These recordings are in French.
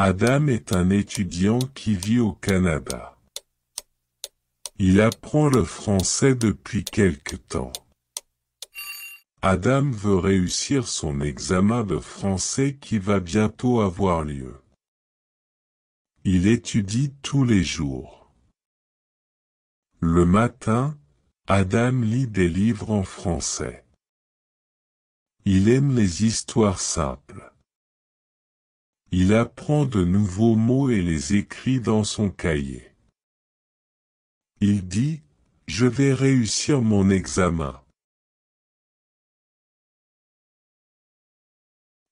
Adam est un étudiant qui vit au Canada. Il apprend le français depuis quelque temps. Adam veut réussir son examen de français qui va bientôt avoir lieu. Il étudie tous les jours. Le matin, Adam lit des livres en français. Il aime les histoires simples. Il apprend de nouveaux mots et les écrit dans son cahier. Il dit, « Je vais réussir mon examen.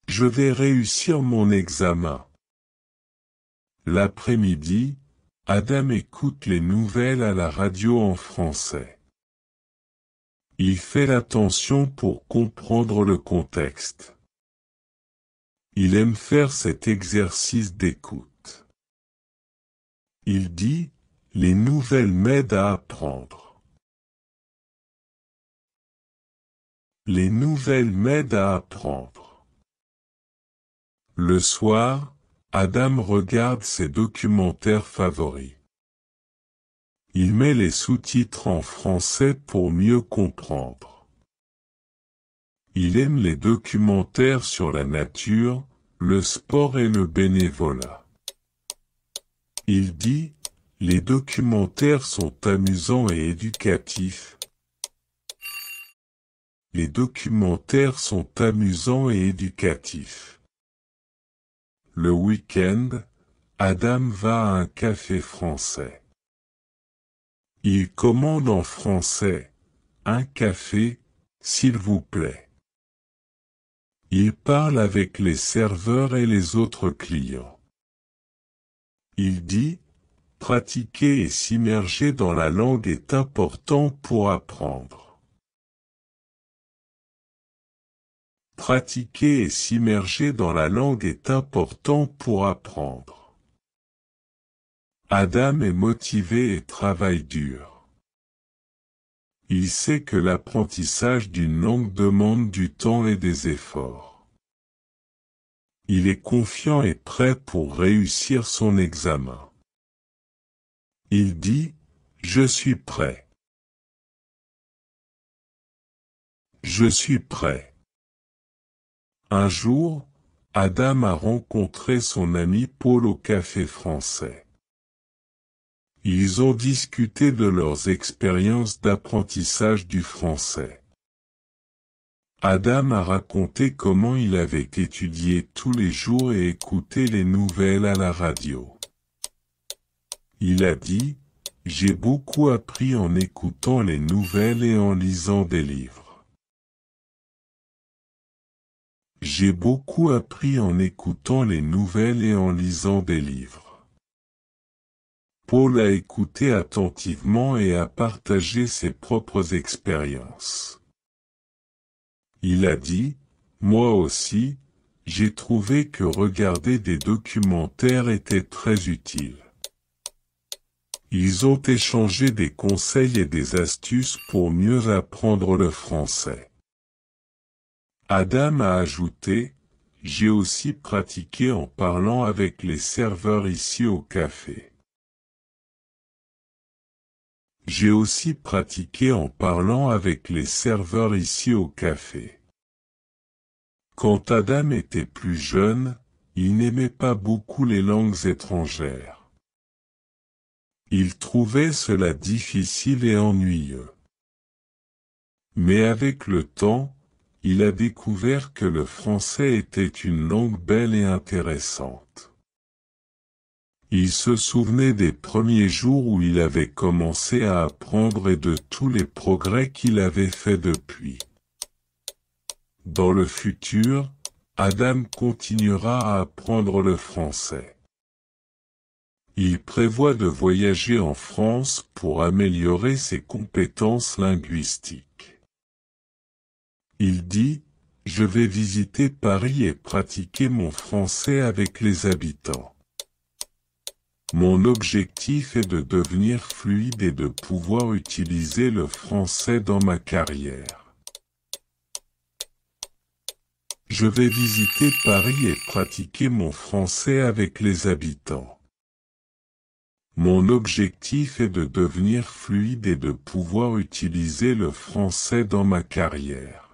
Je vais réussir mon examen. » L'après-midi, Adam écoute les nouvelles à la radio en français. Il fait attention pour comprendre le contexte. Il aime faire cet exercice d'écoute. Il dit, « Les nouvelles m'aident à apprendre. Les nouvelles m'aident à apprendre. » Le soir, Adam regarde ses documentaires favoris. Il met les sous-titres en français pour mieux comprendre. Il aime les documentaires sur la nature, le sport et le bénévolat. Il dit, « Les documentaires sont amusants et éducatifs. » Les documentaires sont amusants et éducatifs. Le week-end, Adam va à un café français. Il commande en français, « Un café, s'il vous plaît. » Il parle avec les serveurs et les autres clients. Il dit, « Pratiquer et s'immerger dans la langue est important pour apprendre. » Pratiquer et s'immerger dans la langue est important pour apprendre. Adam est motivé et travaille dur. Il sait que l'apprentissage d'une langue demande du temps et des efforts. Il est confiant et prêt pour réussir son examen. Il dit, « Je suis prêt. Je suis prêt. » Un jour, Adam a rencontré son ami Paul au café français. Ils ont discuté de leurs expériences d'apprentissage du français. Adam a raconté comment il avait étudié tous les jours et écouté les nouvelles à la radio. Il a dit, « J'ai beaucoup appris en écoutant les nouvelles et en lisant des livres. J'ai beaucoup appris en écoutant les nouvelles et en lisant des livres. » Paul a écouté attentivement et a partagé ses propres expériences. Il a dit, « Moi aussi, j'ai trouvé que regarder des documentaires était très utile. » Ils ont échangé des conseils et des astuces pour mieux apprendre le français. Adam a ajouté, « J'ai aussi pratiqué en parlant avec les serveurs ici au café. J'ai aussi pratiqué en parlant avec les serveurs ici au café. » Quand Adam était plus jeune, il n'aimait pas beaucoup les langues étrangères. Il trouvait cela difficile et ennuyeux. Mais avec le temps, il a découvert que le français était une langue belle et intéressante. Il se souvenait des premiers jours où il avait commencé à apprendre et de tous les progrès qu'il avait faits depuis. Dans le futur, Adam continuera à apprendre le français. Il prévoit de voyager en France pour améliorer ses compétences linguistiques. Il dit, « Je vais visiter Paris et pratiquer mon français avec les habitants. Mon objectif est de devenir fluide et de pouvoir utiliser le français dans ma carrière. » Je vais visiter Paris et pratiquer mon français avec les habitants. Mon objectif est de devenir fluide et de pouvoir utiliser le français dans ma carrière.